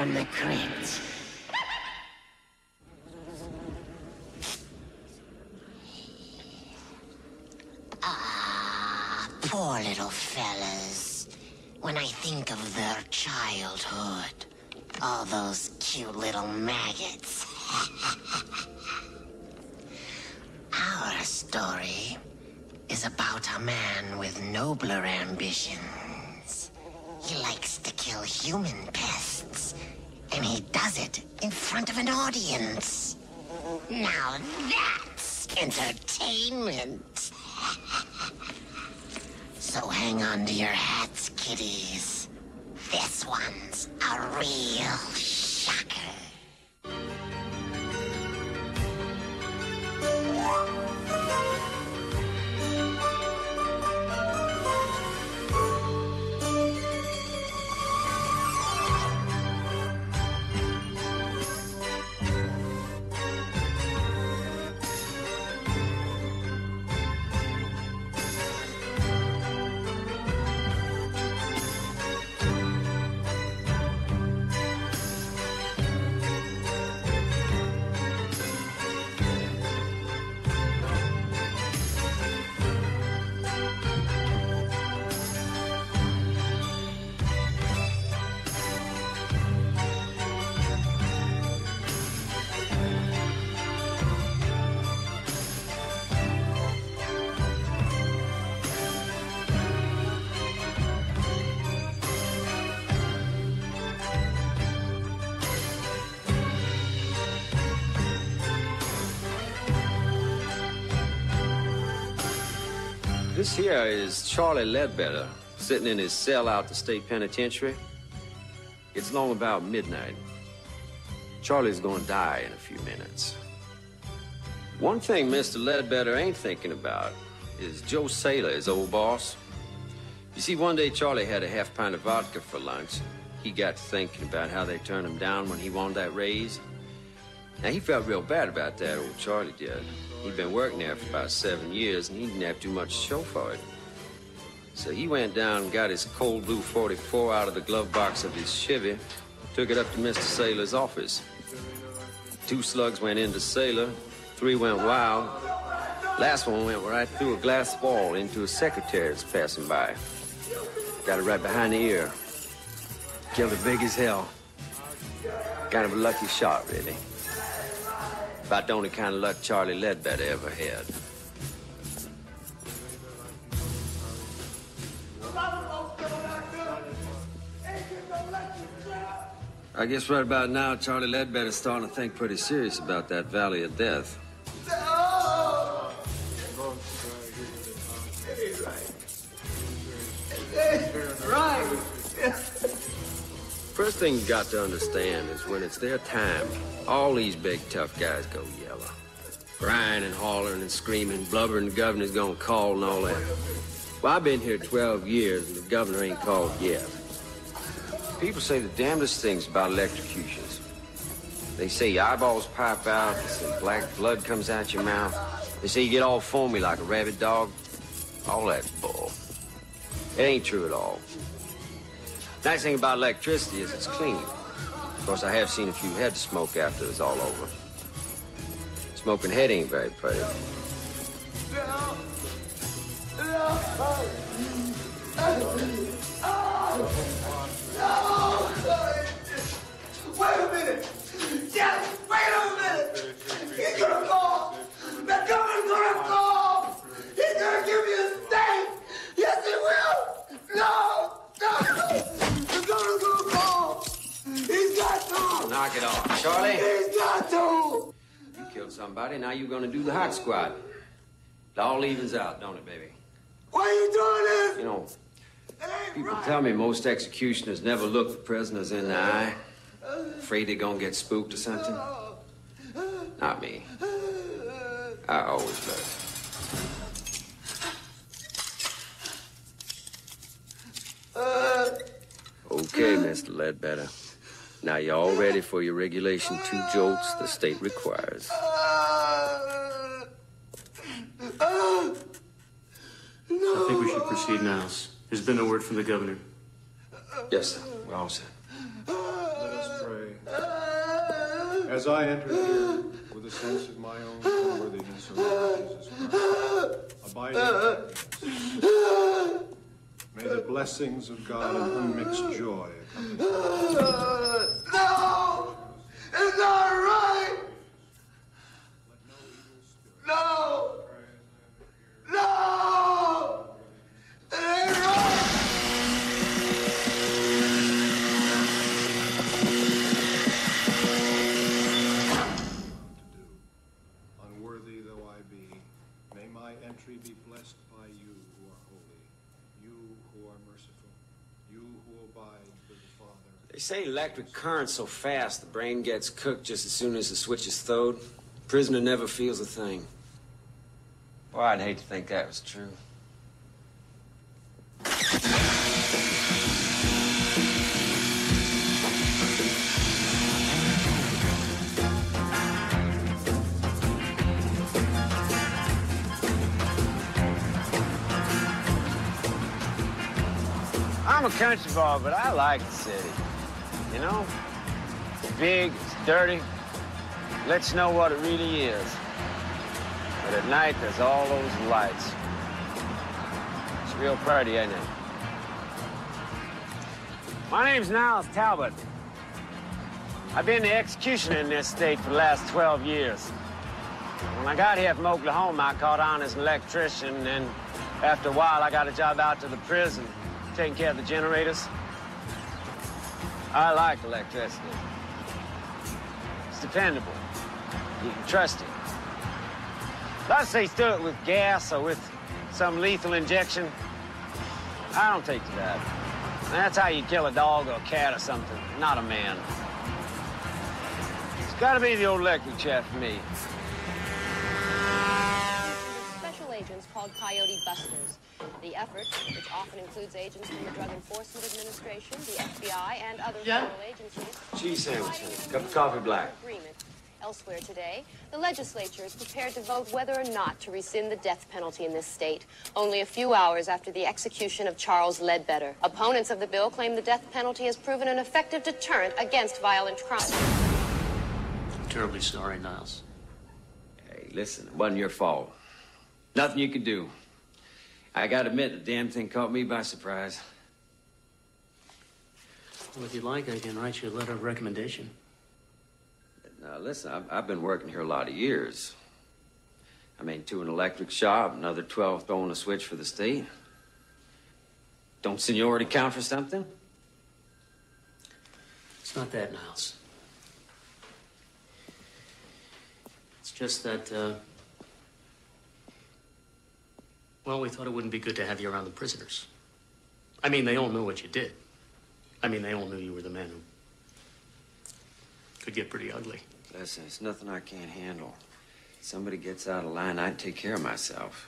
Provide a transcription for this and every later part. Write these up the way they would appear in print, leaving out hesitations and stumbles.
from the crypt. Ah, poor little fellas. When I think of their childhood, all those cute little maggots. Our story is about a man with nobler ambitions. He likes to kill human pests, and he does it in front of an audience. Now that's entertainment. So hang on to your hats, kiddies. This one's a real shocker. This here is Charlie Ledbetter, sitting in his cell out the state penitentiary. It's long about midnight. Charlie's gonna die in a few minutes. One thing Mr. Ledbetter ain't thinking about is Joe Saylor, his old boss. You see, one day Charlie had a half pint of vodka for lunch. He got to thinking about how they turned him down when he wanted that raise. Now, he felt real bad about that, old Charlie did. He'd been working there for about 7 years, and he didn't have too much to show for it. So he went down and got his cold blue 44 out of the glove box of his Chevy, took it up to Mr. Saylor's office. 2 slugs went into Saylor, 3 went wild. Last one went right through a glass wall into a secretary that's passing by. Got it right behind the ear. Killed it big as hell. Kind of a lucky shot, really. About the only kind of luck Charlie Ledbetter ever had. I guess right about now, Charlie Ledbetter's starting to think pretty serious about that Valley of Death. Right. First thing you got to understand is when it's their time, all these big tough guys go yellow. Crying and hollering and screaming, blubbering the governor's gonna call and all that. Well, I've been here 12 years and the governor ain't called yet. People say the damnedest things about electrocutions. They say your eyeballs pop out, they say black blood comes out your mouth. They say you get all foamy like a rabid dog. All that bull. It ain't true at all. Nice thing about electricity is it's clean. Of course, I have seen a few heads smoke after it's all over. Smoking head ain't very pretty. Wait a minute! Yes, wait a minute! He's gonna call! The governor's gonna call! He's gonna give me a state! Yes, he will! No! The governor's gonna call! He's got to! Knock it off. Charlie? He's got to! You killed somebody, now you're gonna do the hot squat. It all evens out, don't it, baby? Why are you doing this? You know, people tell me most executioners never look the prisoners in the eye. Afraid they're gonna get spooked or something. Not me. I always look. Okay, Mr. Ledbetter. Now you're all ready for your regulation 2 jolts the state requires. I think we should proceed now. There's been a word from the governor. Yes, sir. We're all set. Let us pray. As I enter here with a sense of my own unworthiness, O Lord Jesus Christ, abiding in happiness, may the blessings of God and unmixed joy accompany me. No! It's not right! No! No! It ain't right! Unworthy though I be, may my entry be blessed by you who are holy, you who are merciful, you who abide with the Father. They say electric current's so fast the brain gets cooked just as soon as the switch is throwed. Prisoner never feels a thing. Boy, I'd hate to think that was true. I'm a country boy, but I like the city. You know? It's big, it's dirty. Lets you know what it really is. But at night, there's all those lights. It's real pretty, ain't it? My name's Niles Talbot. I've been the executioner in this state for the last 12 years. When I got here from Oklahoma, I caught on as an electrician, and after a while, I got a job out to the prison, taking care of the generators. I like electricity. It's dependable. You can trust it. Let's say stir it with gas or with some lethal injection. I don't take to that. That's how you kill a dog or a cat or something, not a man. It's gotta be the old electric chair for me. Special agents called Coyote Busters. The effort, which often includes agents from the Drug Enforcement Administration, the FBI, and other federal agencies... Cheese sandwich, cup of coffee black. ...agreement. Elsewhere today, the legislature is prepared to vote whether or not to rescind the death penalty in this state, only a few hours after the execution of Charles Ledbetter. Opponents of the bill claim the death penalty has proven an effective deterrent against violent crime. I'm terribly sorry, Niles. Hey, listen, it wasn't your fault. Nothing you could do. I gotta admit, the damn thing caught me by surprise. Well, if you'd like, I can write you a letter of recommendation. Now, listen, I've been working here a lot of years. I mean, 2 in an electric shop, another 12 throwing a switch for the state. Don't seniority count for something? It's not that, Niles. It's just that, well, we thought it wouldn't be good to have you around the prisoners. I mean, they all knew what you did. I mean, they all knew you were the man who could get pretty ugly. Listen, it's nothing I can't handle. If somebody gets out of line, I'd take care of myself.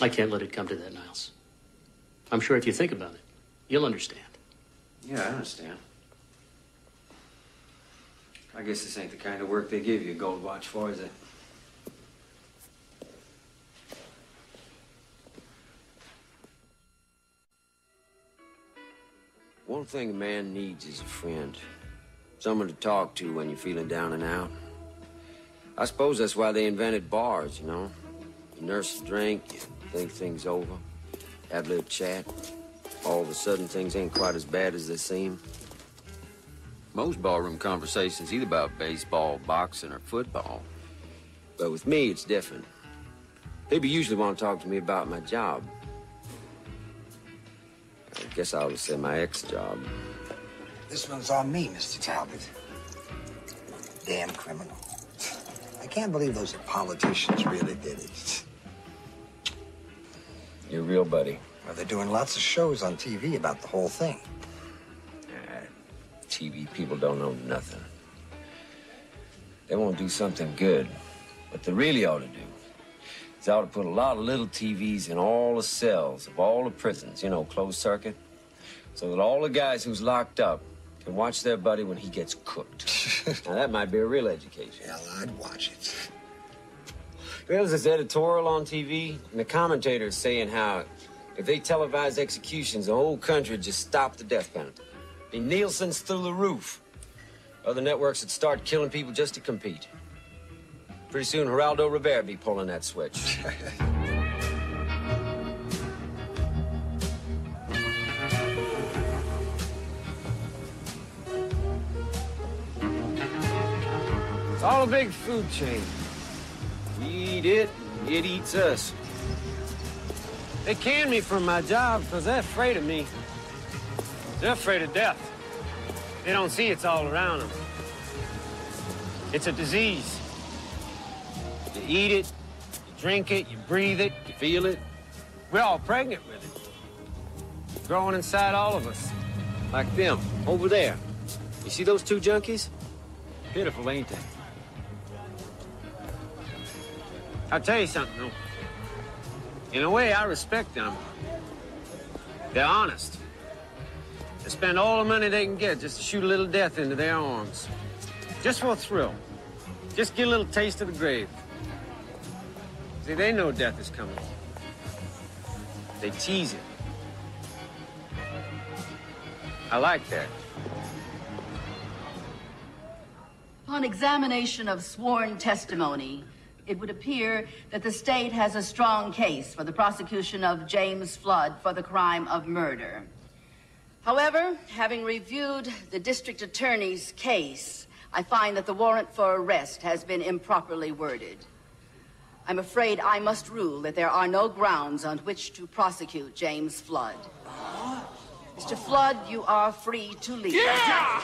I can't let it come to that, Niles. I'm sure if you think about it, you'll understand. Yeah, I understand. I guess this ain't the kind of work they give you a gold watch for, is it? One thing a man needs is a friend. Someone to talk to when you're feeling down and out. I suppose that's why they invented bars, you know. You nurse a drink, you think things over, have a little chat. All of a sudden, things ain't quite as bad as they seem. Most barroom conversations either about baseball, boxing, or football. But with me, it's different. People usually want to talk to me about my job. I guess I ought to say my ex-job. This one's on me, Mr. Talbot. Damn criminal. I can't believe those politicians really did it. You're real, buddy. Well, they're doing lots of shows on TV about the whole thing. TV people don't know nothing. They won't do something good. What they really ought to do is they ought to put a lot of little TVs in all the cells of all the prisons, you know, closed circuit, so that all the guys who's locked up can watch their buddy when he gets cooked. Now, that might be a real education. Hell, I'd watch it. There's this editorial on TV, and the commentator's saying how if they televise executions, the whole country would just stop the death penalty. And Nielsen's through the roof. Other networks would start killing people just to compete. Pretty soon, Geraldo Rivera be pulling that switch. It's all a big food chain. We eat it, it eats us. They canned me from my job because they're afraid of me. They're afraid of death. They don't see it's all around them. It's a disease. You eat it, you drink it, you breathe it, you feel it. We're all pregnant with it. Growing inside all of us. Like them, over there. You see those two junkies? Pitiful, ain't they? I'll tell you something, though. In a way, I respect them. They're honest. They spend all the money they can get just to shoot a little death into their arms. Just for a thrill. Just get a little taste of the grave. See, they know death is coming. They tease it. I like that. Upon examination of sworn testimony, it would appear that the state has a strong case for the prosecution of James Flood for the crime of murder. However, having reviewed the district attorney's case, I find that the warrant for arrest has been improperly worded. I'm afraid I must rule that there are no grounds on which to prosecute James Flood. Mr. Flood, you are free to leave. Yeah!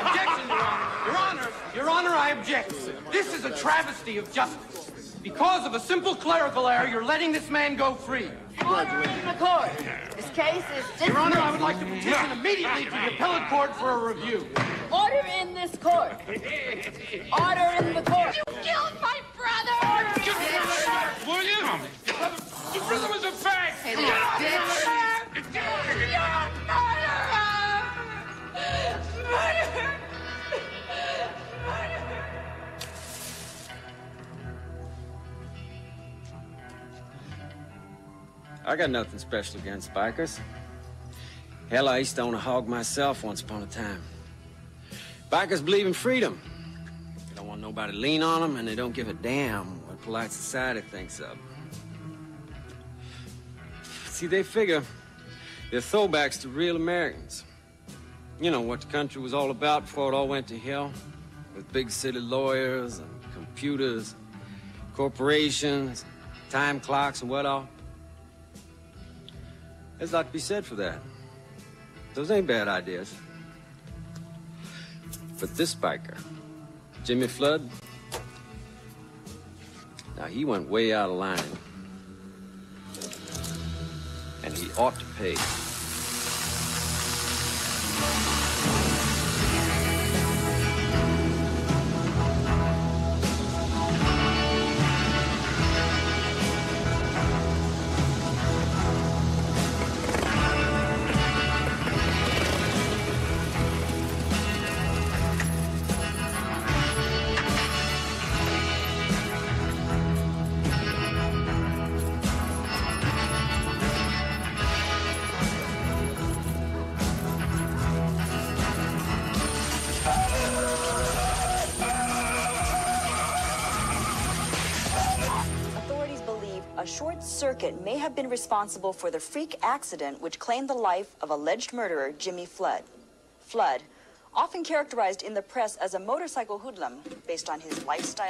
Objection, Your Honor. Your Honor, Your Honor, I object. This is a travesty of justice. Because of a simple clerical error, you're letting this man go free. Order in the court. This case is dismissed. Your Honor, I would like to petition immediately to the appellate court for a review. Order in this court. Order in the court. You killed my brother! William! The brother was a fag! Hey, little bitch! You're a murderer! Murderer! I got nothing special against bikers. Hell, I used to own a hog myself once upon a time. Bikers believe in freedom. They don't want nobody to lean on them, and they don't give a damn what polite society thinks of them. See, they figure they're throwbacks to real Americans. You know what the country was all about before it all went to hell? With big city lawyers and computers, corporations, time clocks and what all. There's a lot to be said for that. Those ain't bad ideas. But this biker, Jimmy Flood, now he went way out of line. And he ought to pay. A short circuit may have been responsible for the freak accident which claimed the life of alleged murderer Jimmy Flood. Flood, often characterized in the press as a motorcycle hoodlum based on his lifestyle